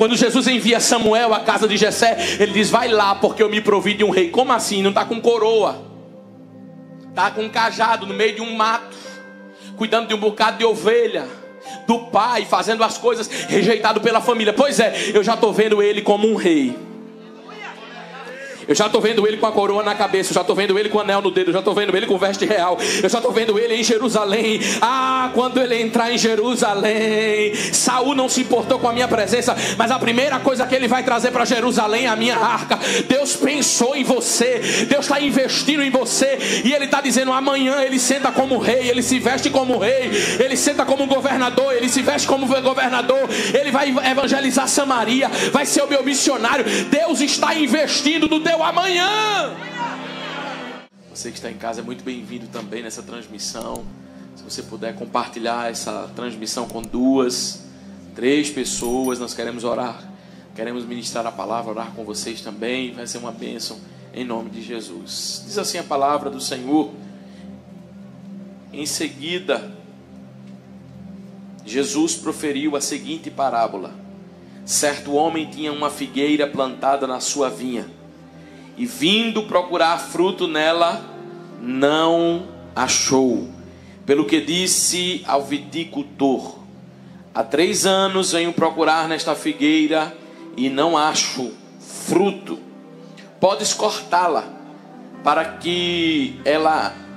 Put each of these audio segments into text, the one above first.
Quando Jesus envia Samuel à casa de Jessé, ele diz: vai lá, porque eu me provi de um rei. Como assim? Não está com coroa, está com um cajado no meio de um mato, cuidando de um bocado de ovelha do pai, fazendo as coisas, rejeitado pela família. Pois é, eu já estou vendo ele como um rei. Eu já estou vendo ele com a coroa na cabeça. Eu já estou vendo ele com o anel no dedo. Eu já estou vendo ele com veste real. Eu já estou vendo ele em Jerusalém. Ah, quando ele entrar em Jerusalém, Saul não se importou com a minha presença, mas a primeira coisa que ele vai trazer para Jerusalém é a minha arca. Deus pensou em você, Deus está investindo em você, e ele está dizendo: amanhã ele senta como rei, ele se veste como rei, ele senta como governador, ele se veste como governador, ele vai evangelizar Samaria, vai ser o meu missionário. Deus está investindo no teu amanhã. Você que está em casa é muito bem-vindo também nessa transmissão. Se você puder compartilhar essa transmissão com 2, 3 pessoas, nós queremos orar, queremos ministrar a palavra, orar com vocês também. Vai ser uma bênção em nome de Jesus. Diz assim a palavra do Senhor. Em seguida, Jesus proferiu a seguinte parábola: certo homem tinha uma figueira plantada na sua vinha, e vindo procurar fruto nela, não achou. Pelo que disse ao viticultor: há 3 anos venho procurar nesta figueira e não acho fruto. Podes cortá-la,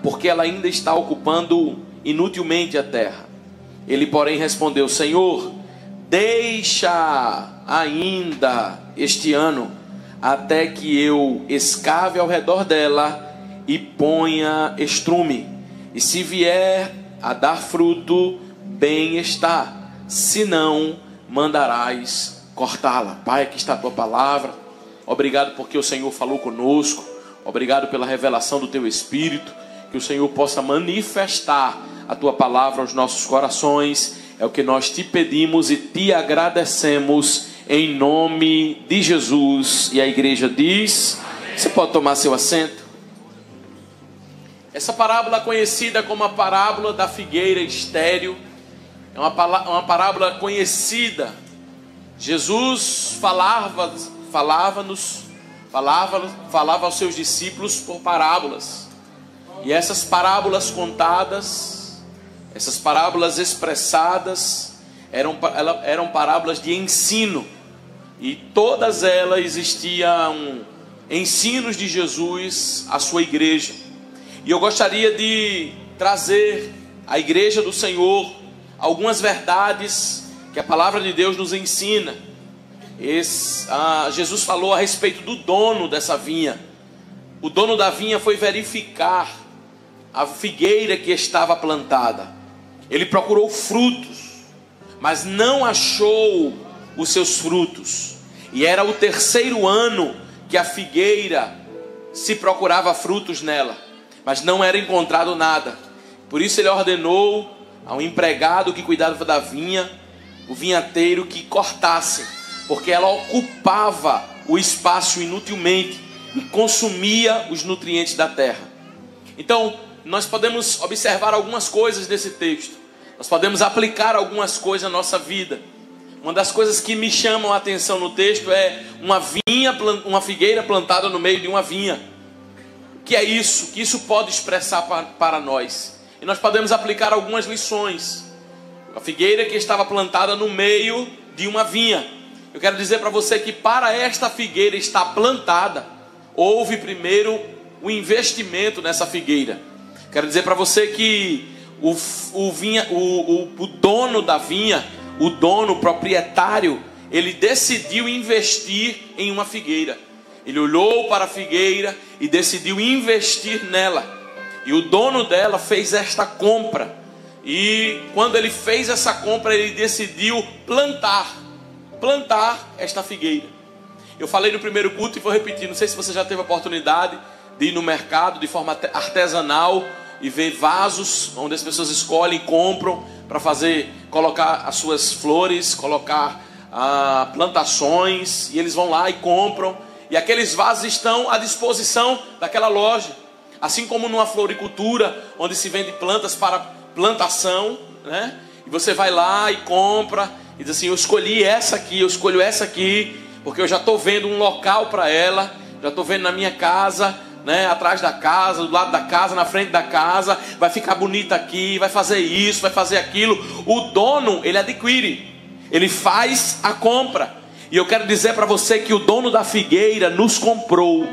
porque ela ainda está ocupando inutilmente a terra. Ele, porém, respondeu: Senhor, deixa ainda este ano, até que eu escave ao redor dela e ponha estrume. E se vier a dar fruto, bem está. Se não, mandarás cortá-la. Pai, aqui está a tua palavra. Obrigado porque o Senhor falou conosco. Obrigado pela revelação do teu Espírito. Que o Senhor possa manifestar a tua palavra aos nossos corações. É o que nós te pedimos e te agradecemos, em nome de Jesus. E a igreja diz: amém. Você pode tomar seu assento. Essa parábola conhecida como a parábola da figueira estéril é uma parábola conhecida. Jesus falava aos seus discípulos por parábolas. E essas parábolas contadas, essas parábolas expressadas, eram parábolas de ensino. E todas elas existiam ensinos de Jesus à sua igreja. E eu gostaria de trazer à igreja do Senhor algumas verdades que a palavra de Deus nos ensina. Jesus falou a respeito do dono dessa vinha. O dono da vinha foi verificar a figueira que estava plantada. Ele procurou frutos, mas não achou os seus frutos. E era o 3º ano que a figueira se procurava frutos nela, mas não era encontrado nada. Por isso ele ordenou ao empregado que cuidava da vinha, o vinhateiro, que cortasse, porque ela ocupava o espaço inutilmente e consumia os nutrientes da terra. Então, nós podemos observar algumas coisas desse texto. Nós podemos aplicar algumas coisas na nossa vida. Uma das coisas que me chamam a atenção no texto é uma figueira plantada no meio de uma vinha. O que é isso? O que isso pode expressar para nós? E nós podemos aplicar algumas lições. A figueira que estava plantada no meio de uma vinha. Eu quero dizer para você que para esta figueira estar plantada, houve primeiro o investimento nessa figueira. Quero dizer para você que o dono da vinha, o proprietário, ele decidiu investir em uma figueira. Ele olhou para a figueira e decidiu investir nela. E o dono dela fez esta compra. E quando ele fez essa compra, ele decidiu plantar esta figueira. Eu falei no primeiro culto e vou repetir. Não sei se você já teve a oportunidade de ir no mercado de forma artesanal e ver vasos onde as pessoas escolhem e compram para colocar as suas flores, colocar plantações, e eles vão lá e compram, e aqueles vasos estão à disposição daquela loja, assim como numa floricultura onde se vende plantas para plantação, né? E você vai lá e compra, e diz assim: eu escolhi essa aqui, eu escolho essa aqui, porque eu já estou vendo um local para ela, já estou vendo na minha casa, né, atrás da casa, do lado da casa, na frente da casa, vai ficar bonita aqui, vai fazer isso, vai fazer aquilo. O dono, ele adquire, ele faz a compra. E eu quero dizer para você que o dono da figueira nos comprou.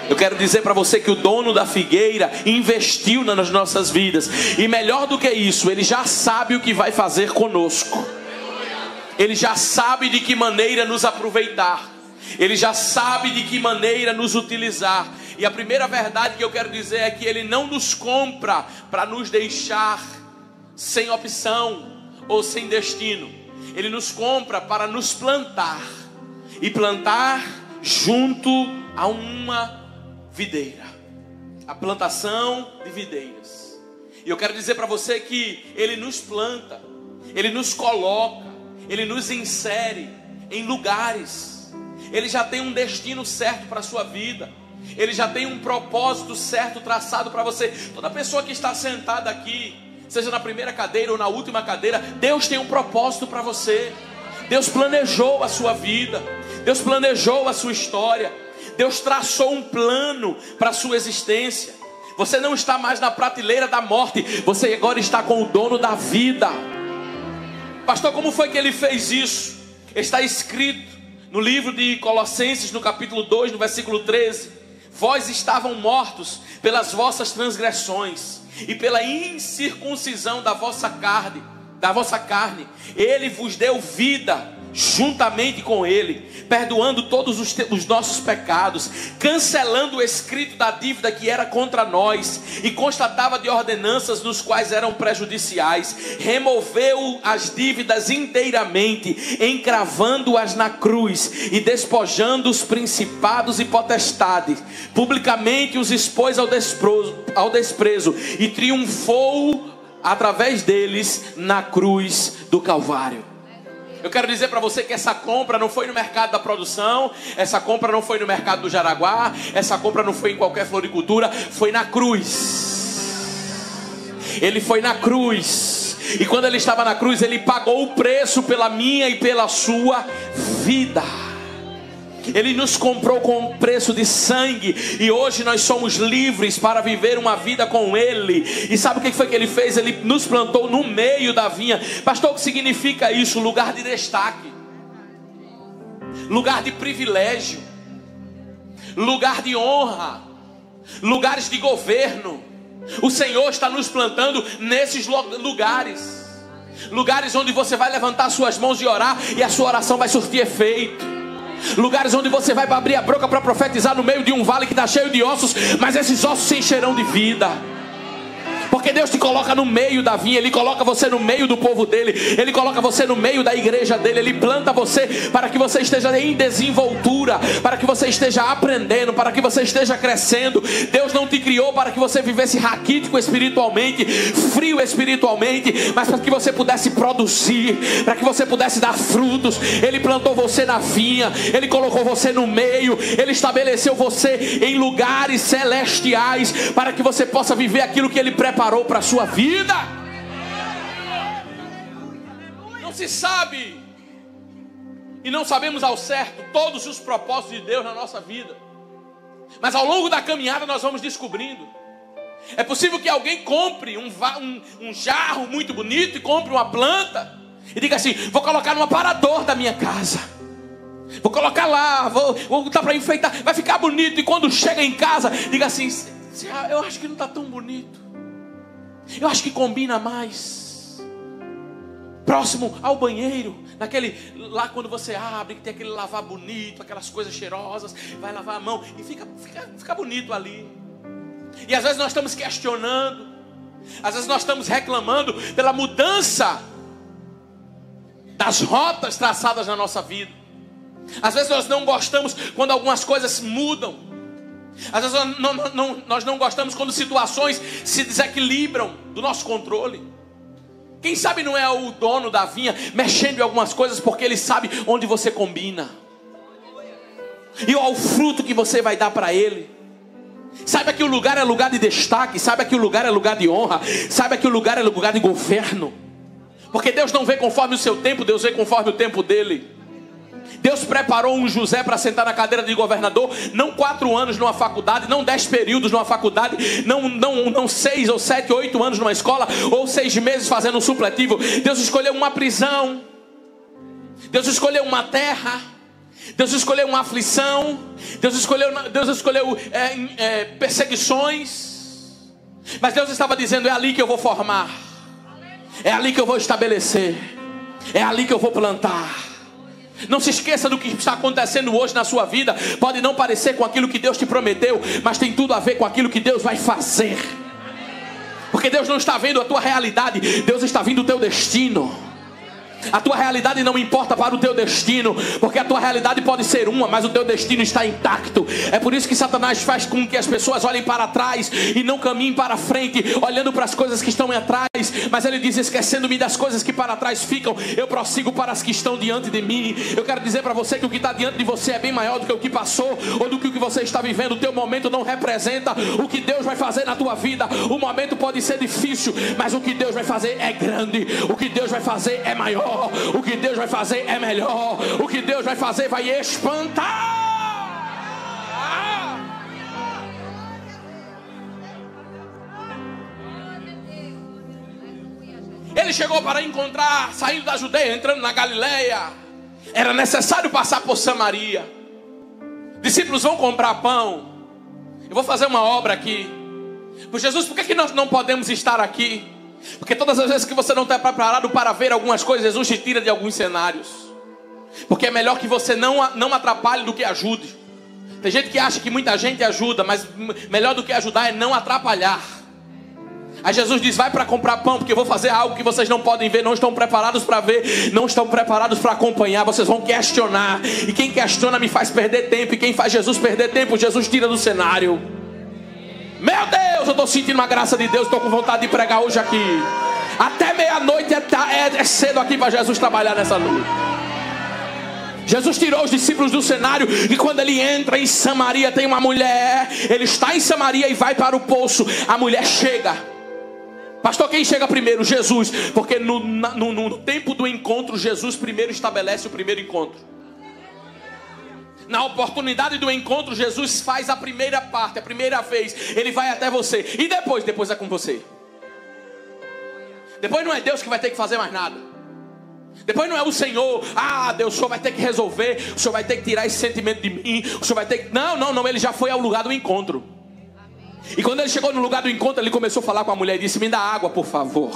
Eu quero dizer para você que o dono da figueira investiu nas nossas vidas. E melhor do que isso, ele já sabe o que vai fazer conosco. Ele já sabe de que maneira nos aproveitar. Ele já sabe de que maneira nos utilizar. E a primeira verdade que eu quero dizer é que ele não nos compra para nos deixar sem opção ou sem destino. Ele nos compra para nos plantar. E plantar junto a uma videira. A plantação de videiras. E eu quero dizer para você que ele nos planta, ele nos coloca, ele nos insere em lugares. Ele já tem um destino certo para a sua vida. Ele já tem um propósito certo traçado para você. Toda pessoa que está sentada aqui, seja na primeira cadeira ou na última cadeira, Deus tem um propósito para você. Deus planejou a sua vida. Deus planejou a sua história. Deus traçou um plano para a sua existência. Você não está mais na prateleira da morte. Você agora está com o dono da vida. Pastor, como foi que ele fez isso? Está escrito no livro de Colossenses, no capítulo 2, no versículo 13. Vós estavam mortos pelas vossas transgressões e pela incircuncisão da vossa carne. Ele vos deu vida juntamente com ele, perdoando todos os nossos pecados, cancelando o escrito da dívida que era contra nós e constatava de ordenanças nos quais eram prejudiciais. Removeu as dívidas inteiramente, encravando-as na cruz e despojando os principados e potestades, publicamente os expôs ao desprezo e triunfou através deles na cruz do Calvário. Eu quero dizer para você que essa compra não foi no mercado da produção, essa compra não foi no mercado do Jaraguá, essa compra não foi em qualquer floricultura, foi na cruz. Ele foi na cruz. E quando ele estava na cruz, ele pagou o preço pela minha e pela sua vida. Ele nos comprou com um preço de sangue. E hoje nós somos livres para viver uma vida com Ele. E sabe o que foi que Ele fez? Ele nos plantou no meio da vinha. Pastor, o que significa isso? Lugar de destaque, lugar de privilégio, lugar de honra, lugares de governo. O Senhor está nos plantando nesses lugares. Lugares onde você vai levantar suas mãos e orar, e a sua oração vai surtir efeito. Lugares onde você vai abrir a boca para profetizar no meio de um vale que está cheio de ossos, mas esses ossos se encherão de vida. Porque Deus te coloca no meio da vinha. Ele coloca você no meio do povo dele. Ele coloca você no meio da igreja dele. Ele planta você para que você esteja em desenvoltura, para que você esteja aprendendo, para que você esteja crescendo. Deus não te criou para que você vivesse raquítico espiritualmente, frio espiritualmente, mas para que você pudesse produzir, para que você pudesse dar frutos. Ele plantou você na vinha. Ele colocou você no meio. Ele estabeleceu você em lugares celestiais para que você possa viver aquilo que Ele preparou para a sua vida. Não se sabe e não sabemos ao certo todos os propósitos de Deus na nossa vida, mas ao longo da caminhada nós vamos descobrindo. É possível que alguém compre um jarro muito bonito e compre uma planta e diga assim: vou colocar no aparador da minha casa, vou colocar lá, vou botar para enfeitar, vai ficar bonito. E quando chega em casa, diga assim: eu acho que não está tão bonito, eu acho que combina mais próximo ao banheiro, naquele lá quando você abre, que tem aquele lavar bonito, aquelas coisas cheirosas, vai lavar a mão e fica bonito ali. E às vezes nós estamos questionando, às vezes nós estamos reclamando pela mudança das rotas traçadas na nossa vida. Às vezes nós não gostamos quando algumas coisas mudam. Às vezes nós não gostamos quando situações se desequilibram do nosso controle. Quem sabe não é o dono da vinha mexendo em algumas coisas, porque ele sabe onde você combina e ao fruto que você vai dar para ele. Saiba que o lugar é lugar de destaque, saiba que o lugar é lugar de honra, saiba que o lugar é lugar de governo. Porque Deus não vê conforme o seu tempo, Deus vê conforme o tempo dele. Deus preparou um José para sentar na cadeira de governador, não 4 anos numa faculdade, não 10 períodos numa faculdade, não 6 ou 7, 8 anos numa escola, ou 6 meses fazendo um supletivo. Deus escolheu uma prisão, Deus escolheu uma terra, Deus escolheu uma aflição, Deus escolheu perseguições. Mas Deus estava dizendo: é ali que eu vou formar, é ali que eu vou estabelecer, é ali que eu vou plantar. Não se esqueça do que está acontecendo hoje na sua vida. Pode não parecer com aquilo que Deus te prometeu, mas tem tudo a ver com aquilo que Deus vai fazer. Porque Deus não está vendo a tua realidade, Deus está vendo o teu destino. A tua realidade não importa para o teu destino, porque a tua realidade pode ser uma, mas o teu destino está intacto. É por isso que Satanás faz com que as pessoas olhem para trás e não caminhem para frente, olhando para as coisas que estão atrás. Mas ele diz: esquecendo-me das coisas que para trás ficam, eu prossigo para as que estão diante de mim. Eu quero dizer para você que o que está diante de você é bem maior do que o que passou, ou do que o que você está vivendo. O teu momento não representa o que Deus vai fazer na tua vida. O momento pode ser difícil, mas o que Deus vai fazer é grande. O que Deus vai fazer é maior. O que Deus vai fazer é melhor. O que Deus vai fazer vai espantar. Ele chegou para encontrar, saindo da Judeia, entrando na Galileia. Era necessário passar por Samaria. Discípulos, vão comprar pão. Eu vou fazer uma obra aqui. Por Jesus, por que nós não podemos estar aqui? Porque todas as vezes que você não está preparado para ver algumas coisas, Jesus te tira de alguns cenários. Porque é melhor que você não atrapalhe do que ajude. Tem gente que acha que muita gente ajuda, mas melhor do que ajudar é não atrapalhar. Aí Jesus diz: vai para comprar pão, porque eu vou fazer algo que vocês não podem ver, não estão preparados para ver, não estão preparados para acompanhar. Vocês vão questionar, e quem questiona me faz perder tempo, e quem faz Jesus perder tempo, Jesus tira do cenário. Meu Deus, eu estou sentindo uma graça de Deus. Estou com vontade de pregar hoje aqui. Até meia-noite é cedo aqui para Jesus trabalhar nessa noite. Jesus tirou os discípulos do cenário. E quando ele entra em Samaria, tem uma mulher. Ele está em Samaria e vai para o poço. A mulher chega. Pastor, quem chega primeiro? Jesus. Porque no tempo do encontro, Jesus primeiro estabelece o primeiro encontro. Na oportunidade do encontro, Jesus faz a primeira parte, a primeira vez. Ele vai até você. E depois é com você. Depois não é Deus que vai ter que fazer mais nada. Depois não é o Senhor: Deus, o Senhor vai ter que resolver, o Senhor vai ter que tirar esse sentimento de mim, o Senhor vai ter que... Não, ele já foi ao lugar do encontro. E quando ele chegou no lugar do encontro, ele começou a falar com a mulher e disse: me dá água, por favor.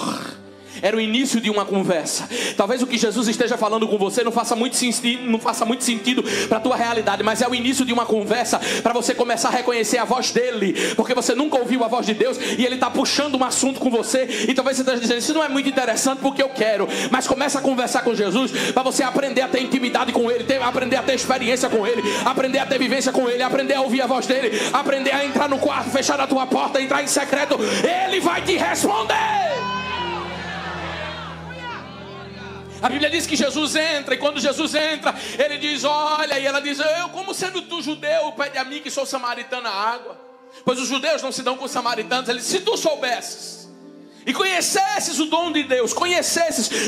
Era o início de uma conversa. Talvez o que Jesus esteja falando com você não faça muito sentido para a tua realidade, mas é o início de uma conversa para você começar a reconhecer a voz dele, porque você nunca ouviu a voz de Deus e ele está puxando um assunto com você. E talvez você esteja dizendo: isso não é muito interessante porque eu quero. Mas começa a conversar com Jesus para você aprender a ter intimidade com ele, aprender a ter experiência com ele, aprender a ter vivência com ele, aprender a ouvir a voz dele, aprender a entrar no quarto, fechar a tua porta, entrar em secreto. Ele vai te responder. A Bíblia diz que Jesus entra, e quando Jesus entra, ele diz: olha, e ela diz: eu, como sendo tu judeu, pede a mim que sou samaritana água. Pois os judeus não se dão com os samaritanos. Ele diz: se tu soubesses e conhecesses o dom de Deus,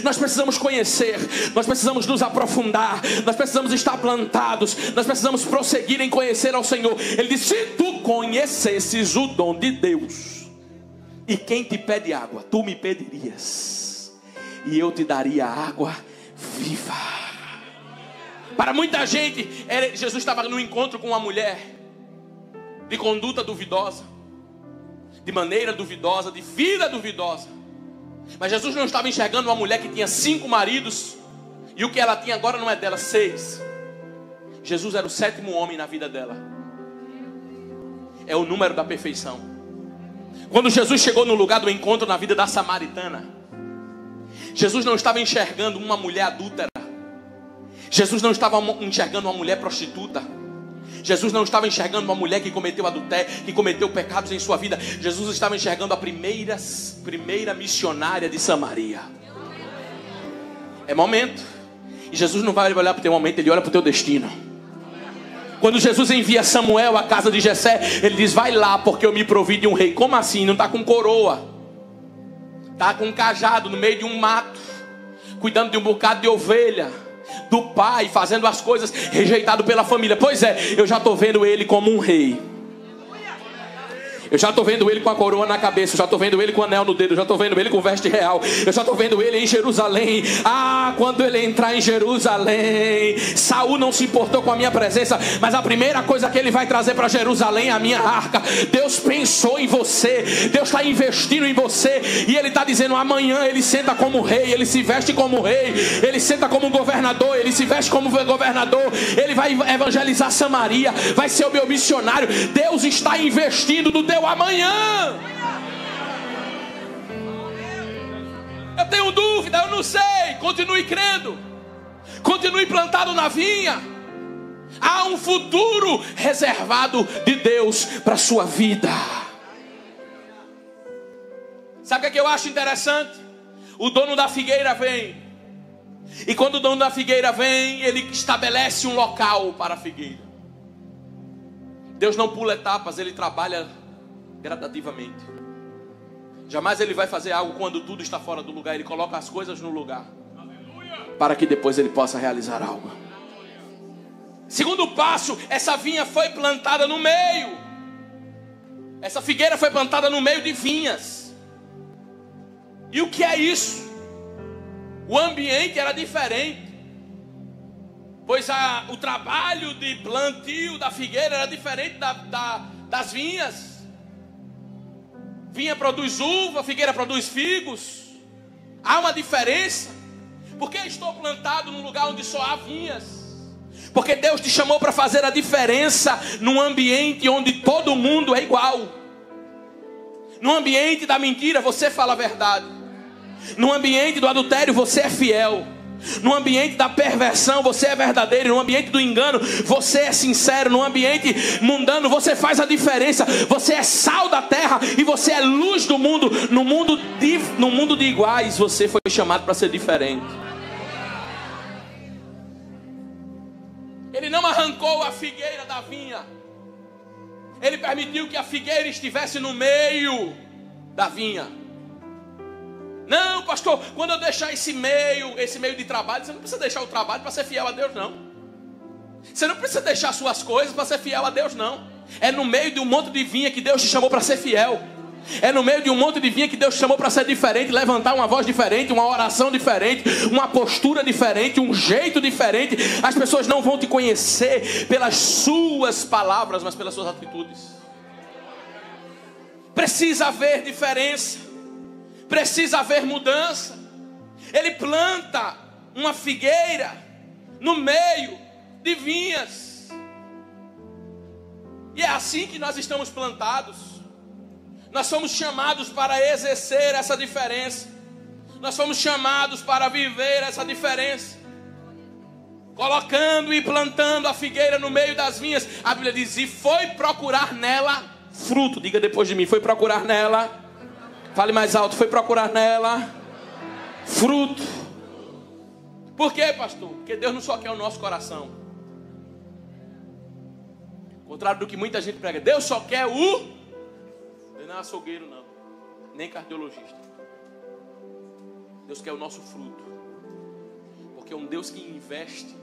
nós precisamos conhecer, nós precisamos nos aprofundar, nós precisamos estar plantados, nós precisamos prosseguir em conhecer ao Senhor. Ele diz: se tu conhecesses o dom de Deus, e quem te pede água, tu me pedirias, e eu te daria água viva. Para muita gente, Jesus estava no encontro com uma mulher de conduta duvidosa, de maneira duvidosa, de vida duvidosa. Mas Jesus não estava enxergando uma mulher que tinha 5 maridos, e o que ela tinha agora não é dela, 6. Jesus era o 7º homem na vida dela. É o número da perfeição. Quando Jesus chegou no lugar do encontro na vida da samaritana, Jesus não estava enxergando uma mulher adúltera. Jesus não estava enxergando uma mulher prostituta. Jesus não estava enxergando uma mulher que cometeu adultério, que cometeu pecados em sua vida. Jesus estava enxergando a primeira missionária de Samaria. É momento. E Jesus não vai olhar para o teu momento, ele olha para o teu destino. Quando Jesus envia Samuel à casa de Jessé, ele diz: vai lá, porque eu me provi de um rei. Como assim? Não está com coroa, está com um cajado no meio de um mato. cuidando de um bocado de ovelha, do pai, fazendo as coisas, rejeitado pela família. Pois é, eu já estou vendo ele como um rei. Eu já estou vendo ele com a coroa na cabeça. Eu já estou vendo ele com o anel no dedo. Eu já estou vendo ele com veste real. Eu já estou vendo ele em Jerusalém. Ah, quando ele entrar em Jerusalém, Saul não se importou com a minha presença, mas a primeira coisa que ele vai trazer para Jerusalém é a minha arca. Deus pensou em você. Deus está investindo em você. E ele está dizendo, amanhã ele senta como rei. Ele se veste como rei. Ele senta como governador. Ele se veste como governador. Ele vai evangelizar Samaria. Vai ser o meu missionário. Deus está investindo no teu amanhã. Eu tenho dúvida, eu não sei. Continue crendo, continue plantado na vinha. Há um futuro reservado de Deus para a sua vida. Sabe o que eu acho interessante? O dono da figueira vem, e quando o dono da figueira vem, ele estabelece um local para a figueira. Deus não pula etapas, ele trabalha gradativamente. Jamais ele vai fazer algo quando tudo está fora do lugar. Ele coloca as coisas no lugar, para que depois ele possa realizar algo. Segundo passo, essa vinha foi plantada no meio. Essa figueira foi plantada no meio de vinhas. E o que é isso? O ambiente era diferente, pois o trabalho de plantio da figueira era diferente das vinhas. Vinha produz uva, figueira produz figos. Há uma diferença. Porque estou plantado num lugar onde só há vinhas? Porque Deus te chamou para fazer a diferença num ambiente onde todo mundo é igual. No ambiente da mentira você fala a verdade. No ambiente do adultério você é fiel. No ambiente da perversão você é verdadeiro. No ambiente do engano você é sincero. No ambiente mundano você faz a diferença. Você é sal da terra e você é luz do mundo. No mundo de iguais você foi chamado para ser diferente. Ele não arrancou a figueira da vinha. Ele permitiu que a figueira estivesse no meio da vinha. Não, pastor, quando eu deixar esse meio de trabalho, você não precisa deixar o trabalho para ser fiel a Deus, não. Você não precisa deixar suas coisas para ser fiel a Deus, não. É no meio de um monte de vinha que Deus te chamou para ser fiel. É no meio de um monte de vinha que Deus te chamou para ser diferente, levantar uma voz diferente, uma oração diferente, uma postura diferente, um jeito diferente. As pessoas não vão te conhecer pelas suas palavras, mas pelas suas atitudes. Precisa haver diferença. Precisa haver mudança. Ele planta uma figueira no meio de vinhas. E é assim que nós estamos plantados. Nós somos chamados para exercer essa diferença. Nós somos chamados para viver essa diferença. Colocando e plantando a figueira no meio das vinhas. A Bíblia diz, e foi procurar nela fruto. Diga depois de mim, foi procurar nela. Fale mais alto, foi procurar nela fruto. Por quê, pastor? Porque Deus não só quer o nosso coração. Ao contrário do que muita gente prega, Deus só quer Ele não é açougueiro, não, nem cardiologista. Deus quer o nosso fruto. Porque um Deus que investe,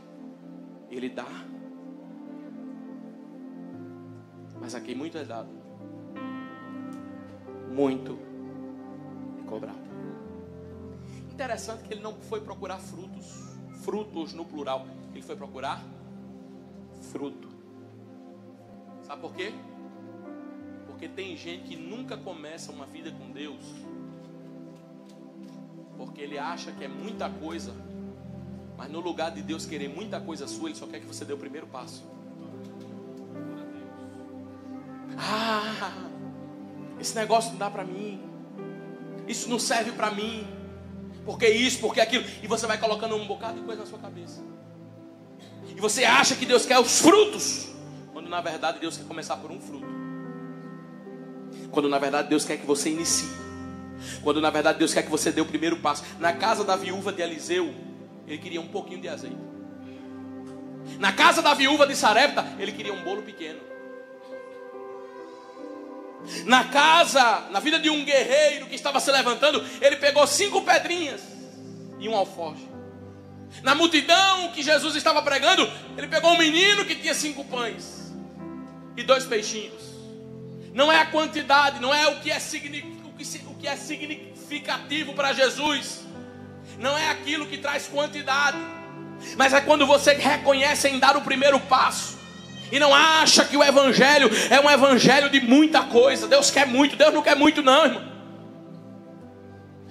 Ele dá. Mas a quem muito é dado, muito cobrado. Interessante que ele não foi procurar frutos no plural. Ele foi procurar fruto. Sabe por quê? Porque tem gente que nunca começa uma vida com Deus, porque ele acha que é muita coisa, mas no lugar de Deus querer muita coisa sua, Ele só quer que você dê o primeiro passo. Esse negócio não dá para mim, isso não serve para mim, porque isso, porque aquilo, e você vai colocando um bocado de coisa na sua cabeça, e você acha que Deus quer os frutos, quando na verdade Deus quer começar por um fruto, quando na verdade Deus quer que você inicie, quando na verdade Deus quer que você dê o primeiro passo. Na casa da viúva de Eliseu, ele queria um pouquinho de azeite. Na casa da viúva de Sarepta, ele queria um bolo pequeno. Na vida de um guerreiro que estava se levantando, ele pegou 5 pedrinhas e um alforje. Na multidão que Jesus estava pregando, ele pegou um menino que tinha 5 pães e 2 peixinhos. Não é a quantidade, não é o que é significativo para Jesus. Não é aquilo que traz quantidade, mas é quando você reconhece em dar o primeiro passo e não acha que o evangelho é um evangelho de muita coisa. Deus quer muito. Deus não quer muito não, irmão.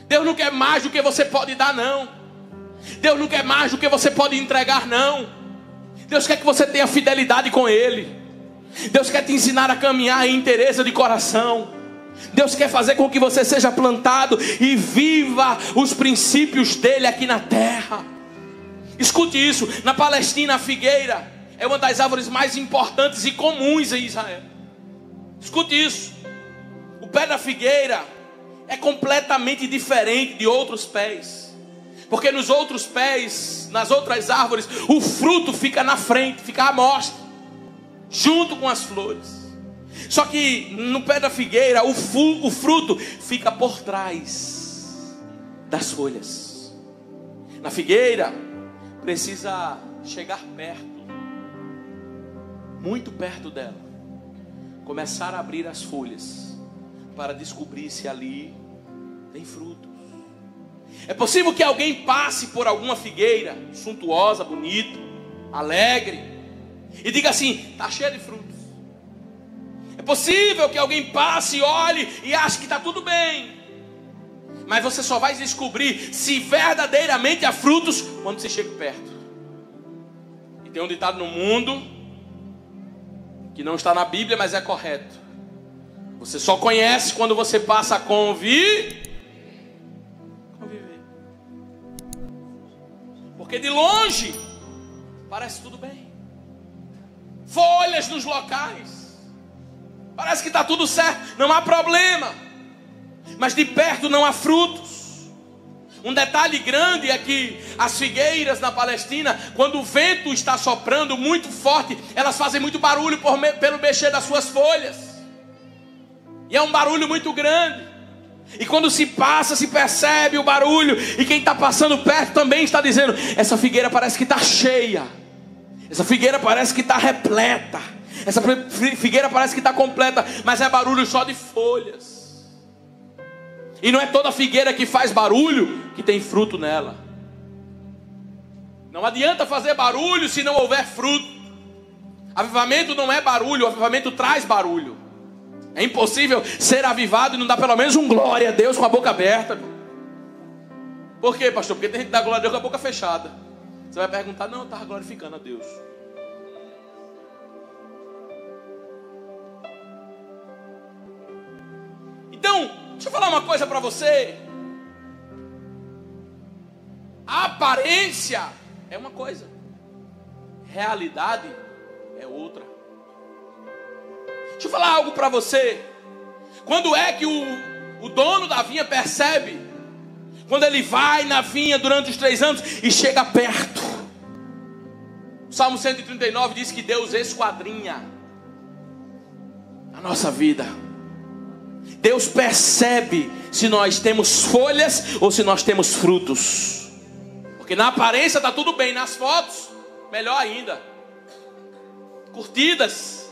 Deus não quer mais do que você pode dar, não. Deus não quer mais do que você pode entregar, não. Deus quer que você tenha fidelidade com Ele. Deus quer te ensinar a caminhar em inteireza de coração. Deus quer fazer com que você seja plantado e viva os princípios dele aqui na terra. Escute isso, na Palestina a figueira é uma das árvores mais importantes e comuns em Israel. Escute isso, o pé da figueira é completamente diferente de outros pés, porque nos outros pés, nas outras árvores, o fruto fica na frente, fica à mostra, junto com as flores. Só que no pé da figueira o fruto fica por trás das folhas. Na figueira precisa chegar perto, muito perto dela, começar a abrir as folhas para descobrir se ali tem frutos. É possível que alguém passe por alguma figueira suntuosa, bonita, alegre, e diga assim: está cheia de frutos. É possível que alguém passe, olhe e ache que está tudo bem, mas você só vai descobrir se verdadeiramente há frutos quando você chega perto. E tem um ditado no mundo que não está na Bíblia, mas é correto: você só conhece quando você passa a conviver. Porque de longe parece tudo bem, folhas nos locais, parece que está tudo certo, não há problema, mas de perto não há frutos. Um detalhe grande é que as figueiras na Palestina, quando o vento está soprando muito forte, elas fazem muito barulho pelo mexer das suas folhas, e é um barulho muito grande. E quando se passa, se percebe o barulho, e quem está passando perto também está dizendo: essa figueira parece que está cheia, essa figueira parece que está repleta, essa figueira parece que está completa, mas é barulho só de folhas. E não é toda figueira que faz barulho que tem fruto nela. Não adianta fazer barulho se não houver fruto. Avivamento não é barulho, o avivamento traz barulho. É impossível ser avivado e não dar pelo menos um glória a Deus com a boca aberta. Por quê, pastor? Porque tem gente que dá glória a Deus com a boca fechada. Você vai perguntar: não, eu estava glorificando a Deus. Então, deixa eu falar uma coisa para você. A aparência é uma coisa, realidade é outra. Deixa eu falar algo para você. Quando é que o dono da vinha percebe? Quando ele vai na vinha durante os 3 anos e chega perto. O Salmo 139 diz que Deus esquadrinha a nossa vida. Deus percebe se nós temos folhas ou se nós temos frutos. Porque na aparência está tudo bem, nas fotos melhor ainda, curtidas,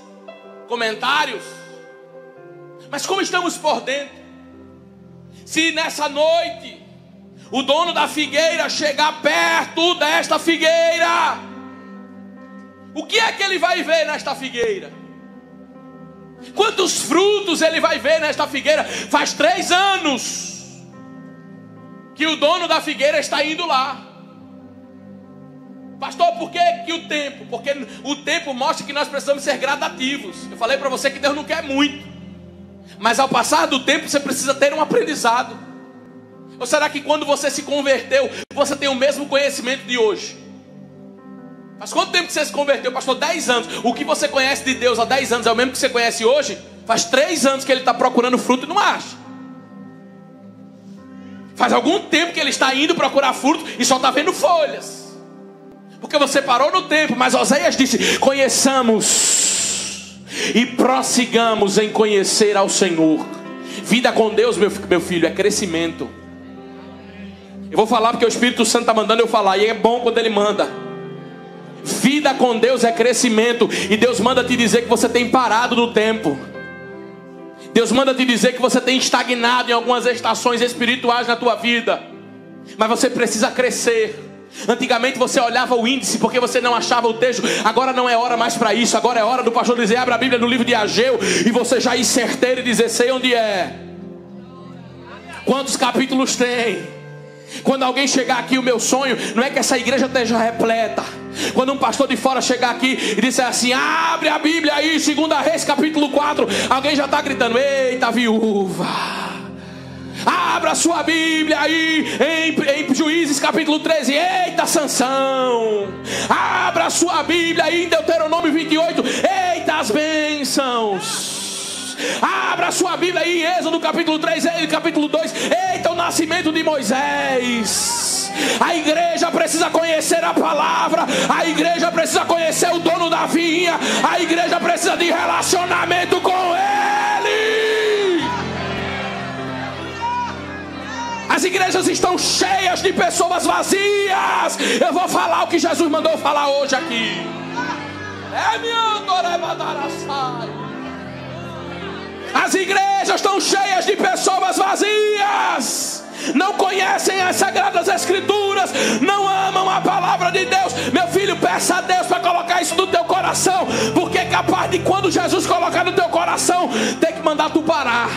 comentários, mas como estamos por dentro? Se nessa noite o dono da figueira chegar perto desta figueira, o que é que ele vai ver nesta figueira? Quantos frutos ele vai ver nesta figueira? Faz 3 anos que o dono da figueira está indo lá. Pastor, por que o tempo? Porque o tempo mostra que nós precisamos ser gradativos. Eu falei para você que Deus não quer muito, mas ao passar do tempo você precisa ter um aprendizado. Ou será que quando você se converteu, você tem o mesmo conhecimento de hoje? Faz quanto tempo que você se converteu? Pastor, 10 anos. O que você conhece de Deus há 10 anos é o mesmo que você conhece hoje? Faz 3 anos que ele está procurando fruto e não acha. Faz algum tempo que ele está indo procurar fruto e só está vendo folhas. Porque você parou no tempo. Mas Oséias disse: conheçamos e prossigamos em conhecer ao Senhor. Vida com Deus, meu filho, é crescimento. Eu vou falar porque o Espírito Santo está mandando eu falar. E é bom quando Ele manda. Vida com Deus é crescimento. E Deus manda te dizer que você tem parado no tempo. Deus manda te dizer que você tem estagnado em algumas estações espirituais na tua vida. Mas você precisa crescer. Antigamente você olhava o índice porque você não achava o texto. Agora não é hora mais para isso. Agora é hora do pastor dizer: abra a Bíblia no livro de Ageu, e você já ir certeiro e dizer: sei onde é, quantos capítulos tem. Quando alguém chegar aqui, o meu sonho não é que essa igreja esteja repleta. Quando um pastor de fora chegar aqui e disser assim: abre a Bíblia aí, 2 Reis capítulo 4, alguém já está gritando: eita viúva. Abra a sua Bíblia aí em Juízes capítulo 13. Eita Sansão. Abra a sua Bíblia aí em Deuteronômio 28. Eita as bênçãos. Abra a sua Bíblia aí em Êxodo capítulo 3 e capítulo 2. Eita o nascimento de Moisés. A igreja precisa conhecer a palavra. A igreja precisa conhecer o dono da vinha. A igreja precisa de relacionamento com Ele. As igrejas estão cheias de pessoas vazias. Eu vou falar o que Jesus mandou falar hoje aqui. As igrejas estão cheias de pessoas vazias. Não conhecem as sagradas escrituras. Não amam a palavra de Deus. Meu filho, peça a Deus para colocar isso no teu coração. Porque é capaz de, quando Jesus colocar no teu coração, ter que mandar tu parar.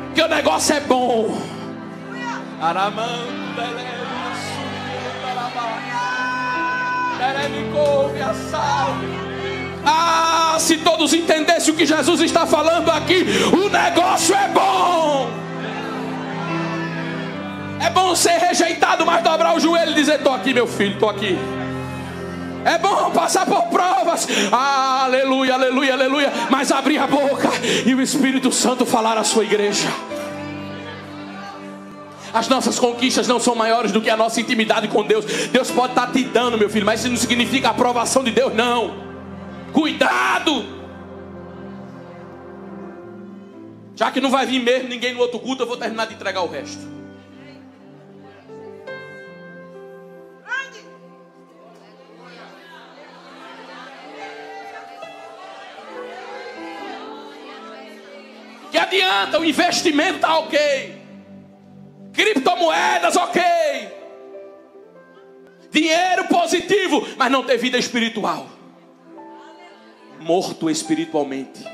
Porque o negócio é bom. Ah, se todos entendessem o que Jesus está falando aqui, o negócio é bom. É bom ser rejeitado, mas dobrar o joelho e dizer: estou aqui, meu filho, estou aqui. É bom passar por provas, aleluia, aleluia, aleluia, mas abrir a boca e o Espírito Santo falar à sua igreja. As nossas conquistas não são maiores do que a nossa intimidade com Deus. Deus pode estar te dando, meu filho, mas isso não significa a aprovação de Deus, não. Cuidado. Já que não vai vir mesmo ninguém no outro culto, eu vou terminar de entregar o resto. Que adianta? O investimento está ok. Criptomoedas, ok. Dinheiro positivo, mas não ter vida espiritual. Morto espiritualmente.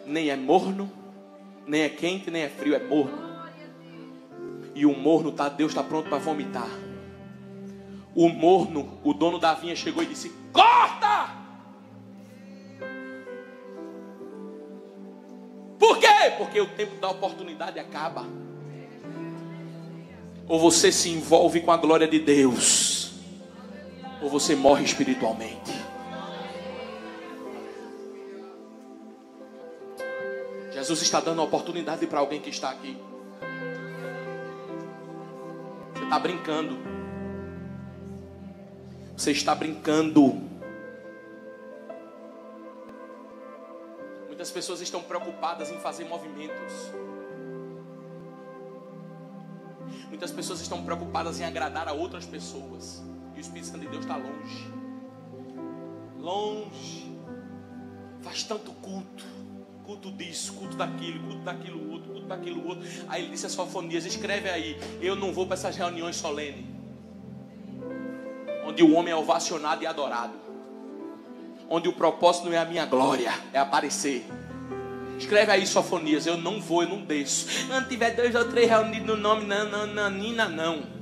Nem é morno, nem é quente, nem é frio, é morno. E o morno, Deus está pronto para vomitar. O morno, o dono da vinha chegou e disse: corta! Por quê? Porque o tempo da oportunidade acaba. Ou você se envolve com a glória de Deus, ou você morre espiritualmente. Jesus está dando a oportunidade para alguém que está aqui. Você está brincando. Você está brincando. Muitas pessoas estão preocupadas em fazer movimentos. Muitas pessoas estão preocupadas em agradar a outras pessoas. E o Espírito Santo de Deus está longe. Longe. Faz tanto culto. Culto disso, culto daquilo outro, culto daquilo outro. Aí ele disse a Sofonias: escreve aí: eu não vou para essas reuniões solenes, onde o homem é ovacionado e adorado, onde o propósito não é a minha glória, é aparecer. Escreve aí, Sofonias: eu não vou, eu não desço. Não tiver 2 ou 3 reunidos no nome, não.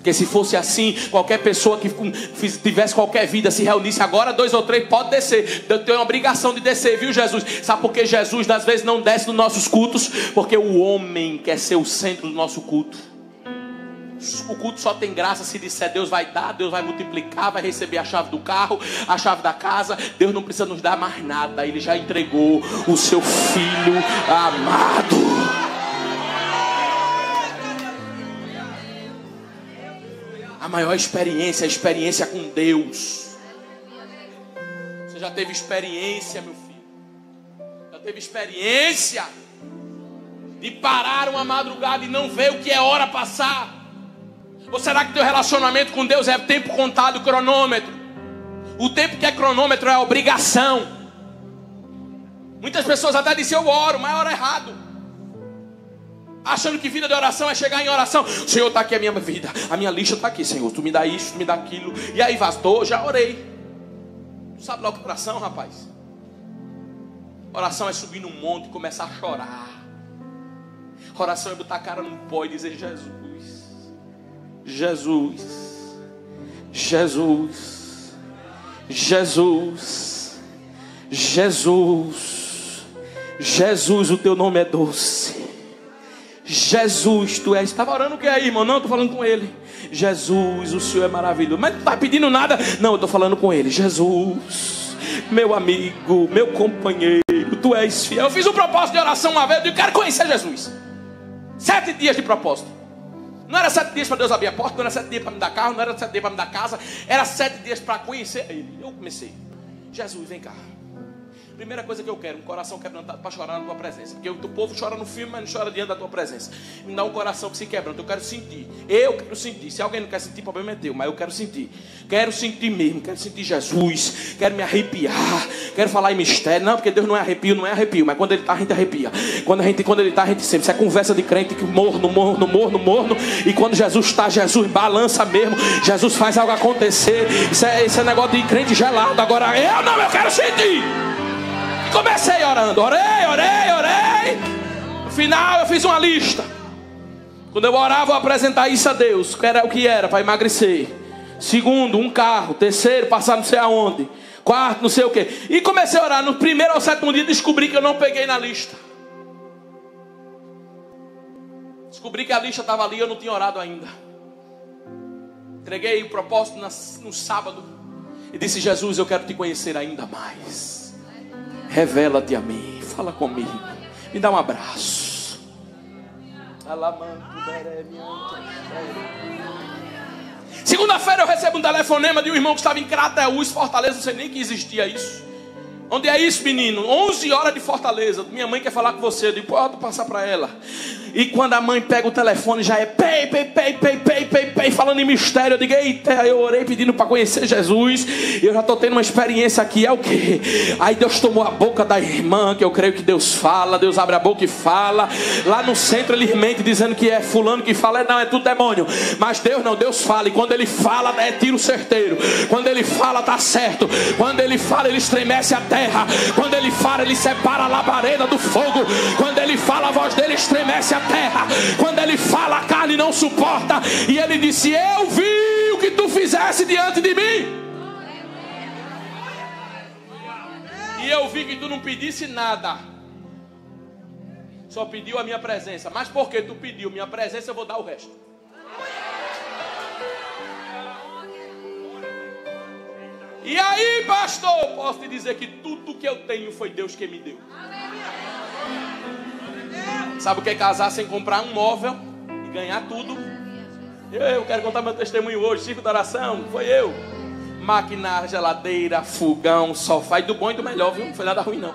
Porque se fosse assim, qualquer pessoa que tivesse qualquer vida, se reunisse agora 2 ou 3, pode descer. Eu tenho a obrigação de descer, viu, Jesus? Sabe por que Jesus às vezes não desce nos nossos cultos? Porque o homem quer ser o centro do nosso culto. O culto só tem graça se disser: Deus vai dar, Deus vai multiplicar, vai receber a chave do carro, a chave da casa. Deus não precisa nos dar mais nada. Ele já entregou o seu Filho amado. A maior experiência é a experiência com Deus. Você já teve experiência, meu filho? Já teve experiência? De parar uma madrugada e não ver o que é hora passar? Ou será que teu relacionamento com Deus é tempo contado, cronômetro? O tempo que é cronômetro é obrigação. Muitas pessoas até dizem eu oro, mas oro errado. Achando que vida de oração é chegar em oração. Senhor, está aqui a minha vida, a minha lista está aqui, Senhor. Tu me dá isso, tu me dá aquilo. E aí, pastor, já orei. Tu sabe lá o que é oração, rapaz? Oração é subir num monte e começar a chorar. Oração é botar a cara no pó e dizer Jesus, Jesus, Jesus, Jesus, Jesus, Jesus, o teu nome é doce. Jesus, tu és. Estava orando o que aí, irmão? Não, estou falando com ele. Jesus, o Senhor é maravilhoso. Mas não está pedindo nada? Não, eu estou falando com ele. Jesus, meu amigo, meu companheiro, tu és fiel. Eu fiz um propósito de oração uma vez. Eu quero conhecer Jesus. 7 dias de propósito. Não era 7 dias para Deus abrir a porta, não era 7 dias para me dar carro, não era 7 dias para me dar casa. Era 7 dias para conhecer Ele. Eu comecei. Jesus, vem cá. Primeira coisa que eu quero, um coração quebrantado para chorar na tua presença. Porque o povo chora no filme, mas não chora diante da tua presença. Me dá um coração que se quebranta. Eu quero sentir. Eu quero sentir. Se alguém não quer sentir, o problema é teu. Mas eu quero sentir. Quero sentir mesmo. Quero sentir Jesus. Quero me arrepiar. Quero falar em mistério. Não, porque Deus não é arrepio, não é arrepio. Mas quando Ele está, a gente arrepia. Quando Ele está, a gente sempre. Isso é conversa de crente que morno. E quando Jesus está, Jesus balança mesmo. Jesus faz algo acontecer. Isso é negócio de crente gelado. Agora eu quero sentir. Comecei orando, orei. No final eu fiz uma lista. Quando eu orava, eu vou apresentar isso a Deus. Que era o que era para emagrecer. Segundo, um carro. Terceiro, passar não sei aonde. Quarto, não sei o que. E comecei a orar. No primeiro ou 7º dia descobri que eu não peguei na lista. Descobri que a lista estava ali e eu não tinha orado ainda. Entreguei o propósito no sábado. E disse, Jesus, eu quero te conhecer ainda mais. Revela-te a mim, fala comigo, me dá um abraço. Segunda-feira eu recebo um telefonema de um irmão que estava em Crateús, Fortaleza, não sei nem que existia isso. Onde é isso, menino? 11 horas de Fortaleza. Minha mãe quer falar com você. Eu digo, pode passar para ela. E quando a mãe pega o telefone, já é pei, falando em mistério. Eu digo, eita, eu orei pedindo para conhecer Jesus. E eu já estou tendo uma experiência aqui. É o quê? Aí Deus tomou a boca da irmã, que eu creio que Deus fala. Deus abre a boca e fala. Lá no centro ele mente dizendo que é fulano que fala. Não, é tudo demônio. Mas Deus não, Deus fala. E quando ele fala, é tiro certeiro. Quando ele fala, está certo. Quando ele fala, ele estremece a terra. Quando ele fala, ele separa a labareda do fogo. Quando ele fala, a voz dele estremece a terra. Quando ele fala, a carne não suporta. E ele disse, eu vi o que tu fizesse diante de mim. E eu vi que tu não pedisse nada. Só pediu a minha presença. Mas porque tu pediu minha presença, eu vou dar o resto. E aí, pastor, posso te dizer que tudo que eu tenho foi Deus que me deu. Sabe o que é casar sem comprar um móvel e ganhar tudo? Eu quero contar meu testemunho hoje. Circo da oração, foi eu. Máquina, geladeira, fogão, sofá. E do bom e do melhor, viu? Não foi nada ruim não.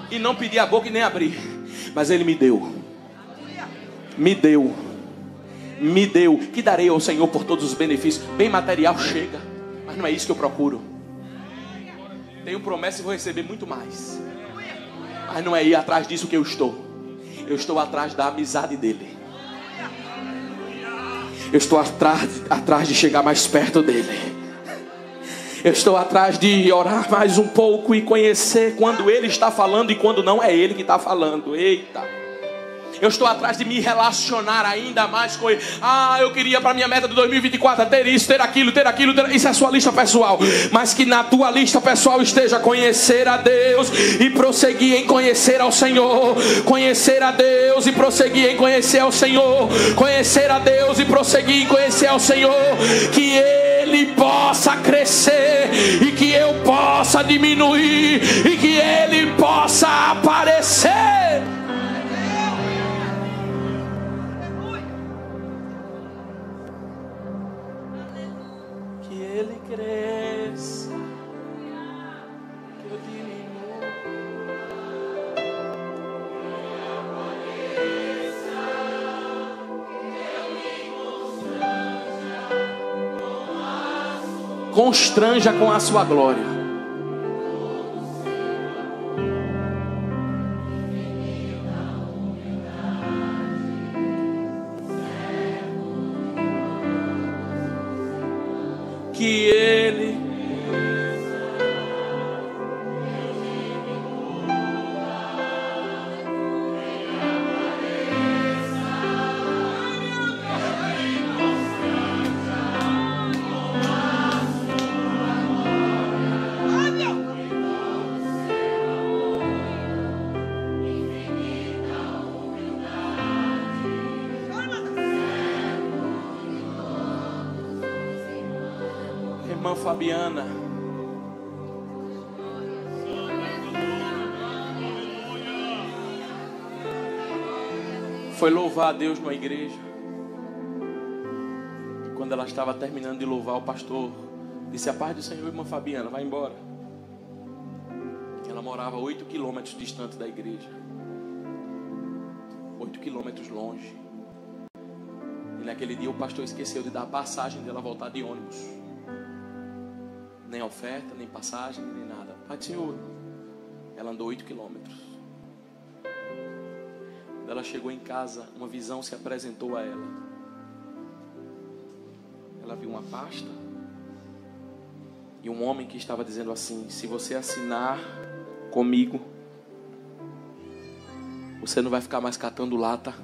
E não pedi a boca e nem abri. Mas Ele me deu. Me deu. Que darei ao Senhor por todos os benefícios. Bem material chega. Mas não é isso que eu procuro. Tenho promessa e vou receber muito mais. Mas não é ir atrás disso que eu estou. Eu estou atrás da amizade dele. Eu estou atrás de chegar mais perto dele. Eu estou atrás de orar mais um pouco e conhecer quando ele está falando e quando não é ele que está falando. Eita. Eu estou atrás de me relacionar ainda mais com ele. Eu queria para minha meta de 2024 ter isso, ter aquilo. Isso é a sua lista pessoal. Mas que na tua lista pessoal esteja conhecer a Deus e prosseguir em conhecer ao Senhor. Conhecer a Deus e prosseguir em conhecer ao Senhor. Conhecer a Deus e prosseguir em conhecer ao Senhor. Que Ele possa crescer e que eu possa diminuir e que Ele possa aparecer. Ele cresça, que eu diminua. constranja com a sua glória. Que Ele irmã Fabiana foi louvar a Deus numa igreja. Quando ela estava terminando de louvar, o pastor disse: a paz do Senhor, irmã Fabiana, vai embora. Ela morava 8 quilômetros distante da igreja, 8 quilômetros longe. E naquele dia o pastor esqueceu de dar a passagem dela voltar de ônibus. Nem oferta, nem passagem, nem nada. Pai do Senhor. Ela andou 8 quilômetros. Quando ela chegou em casa, uma visão se apresentou a ela. Ela viu uma pasta e um homem que estava dizendo assim: se você assinar comigo, você não vai ficar mais catando lata,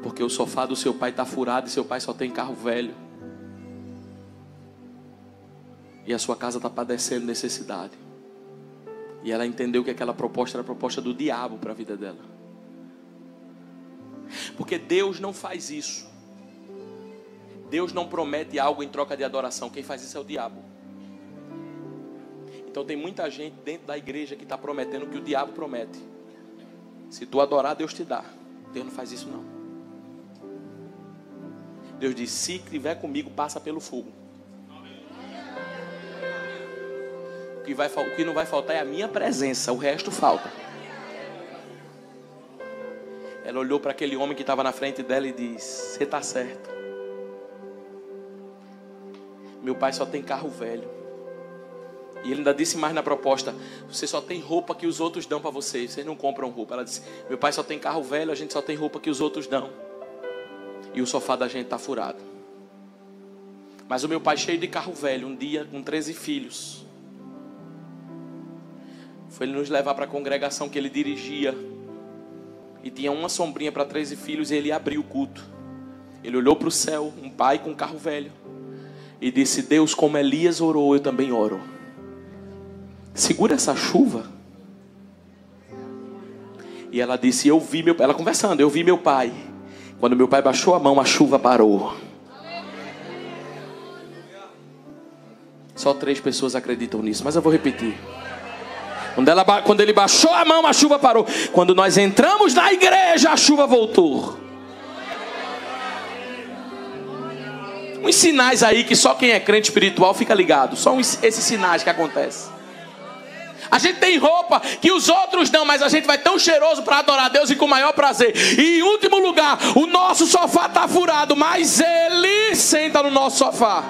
porque o sofá do seu pai está furado e seu pai só tem carro velho. E a sua casa está padecendo necessidade. E ela entendeu que aquela proposta era a proposta do diabo para a vida dela. Porque Deus não faz isso. Deus não promete algo em troca de adoração. Quem faz isso é o diabo. Então tem muita gente dentro da igreja que está prometendo o que o diabo promete. Se tu adorar, Deus te dá. Deus não faz isso não. Deus diz: se estiver comigo, passa pelo fogo. O que não vai faltar é a minha presença, o resto falta. Ela olhou para aquele homem que estava na frente dela e disse: você está certo. Meu pai só tem carro velho. E ele ainda disse mais na proposta: você só tem roupa que os outros dão para vocês, vocês não compram roupa. Ela disse: meu pai só tem carro velho, a gente só tem roupa que os outros dão. E o sofá da gente está furado. Mas o meu pai, cheio de carro velho, um dia com 13 filhos, foi ele nos levar para a congregação que ele dirigia. E tinha uma sombrinha para 13 filhos. E ele abriu o culto. Ele olhou para o céu, um pai com um carro velho, e disse: Deus, como Elias orou, eu também oro. Segura essa chuva. E ela disse: eu vi meu pai. Ela conversando: eu vi meu pai. Quando meu pai baixou a mão, a chuva parou. Só 3 pessoas acreditam nisso, mas eu vou repetir. Quando ele baixou a mão, a chuva parou. Quando nós entramos na igreja, a chuva voltou. Uns sinais aí que só quem é crente espiritual fica ligado. Só esses sinais que acontecem. A gente tem roupa que os outros dão, mas a gente vai tão cheiroso para adorar a Deus e com o maior prazer. E em último lugar, o nosso sofá está furado, mas Ele senta no nosso sofá.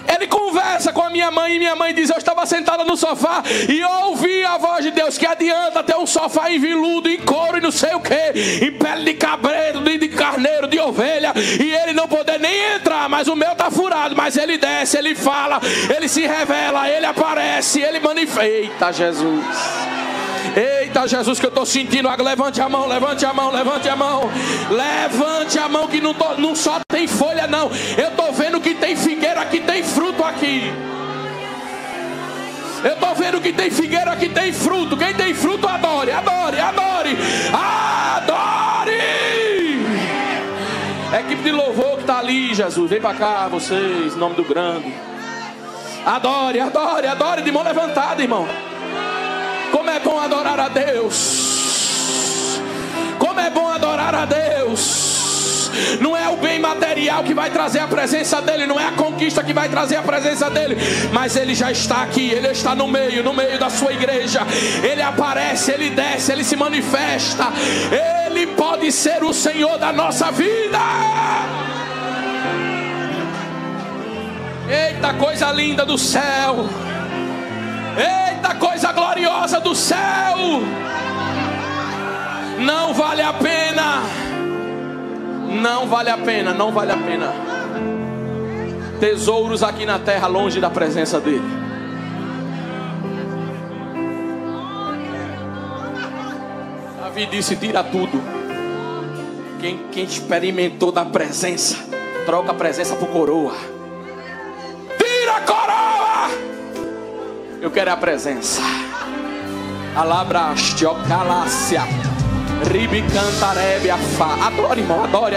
Ele conversa com a minha mãe e minha mãe diz: eu estava sentada no sofá e ouvi a voz de Deus. Que adianta ter um sofá em veludo, em couro e não sei o que, em pele de cabreiro, de carneiro, de ovelha, e ele não poder nem entrar. Mas o meu está furado. Mas ele desce, ele fala, ele se revela, ele aparece, ele manifesta. Eita Jesus, eita Jesus, que eu estou sentindo. Levante a mão, levante a mão, levante a mão. Levante a mão, que não só tem folha não. Eu estou vendo que tem figueira, que tem fruto aqui. Eu estou vendo que tem figueira, aqui tem fruto. Quem tem fruto, adore, adore, adore, adore. Equipe de louvor que está ali, Jesus, vem para cá, vocês, em nome do grande. Adore, adore, adore, de mão levantada, irmão. Como é bom adorar a Deus. Como é bom adorar a Deus. Não é o bem material que vai trazer a presença dele, não é a conquista que vai trazer a presença dele, mas ele já está aqui, ele está no meio da sua igreja. Ele aparece, ele desce, ele se manifesta, ele Ele pode ser o Senhor da nossa vida. Eita coisa linda do céu. Eita coisa gloriosa do céu. Não vale a pena. Não vale a pena, não vale a pena. Tesouros aqui na terra longe da presença dele. Davi disse: tira tudo. Quem experimentou da presença, troca a presença por coroa. Tira a coroa. Eu quero a presença. Alabraste, ocalácia. Adore, irmão, adore.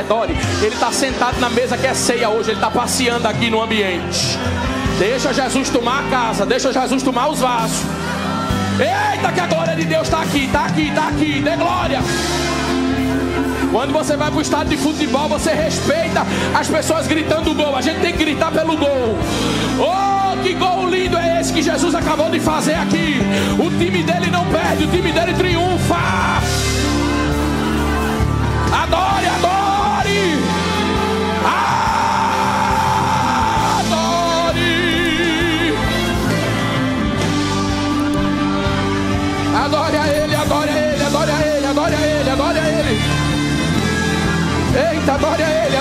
Ele está sentado na mesa que é ceia hoje. Ele está passeando aqui no ambiente. Deixa Jesus tomar a casa. Deixa Jesus tomar os vasos. Eita, que a glória de Deus está aqui. Dê glória. Quando você vai para o estádio de futebol, você respeita as pessoas gritando o gol. A gente tem que gritar pelo gol. Oh, que gol lindo é esse que Jesus acabou de fazer aqui. O time dele não perde, o time dele triunfa. Adore. Adore a Ele. Eita, adore a Ele.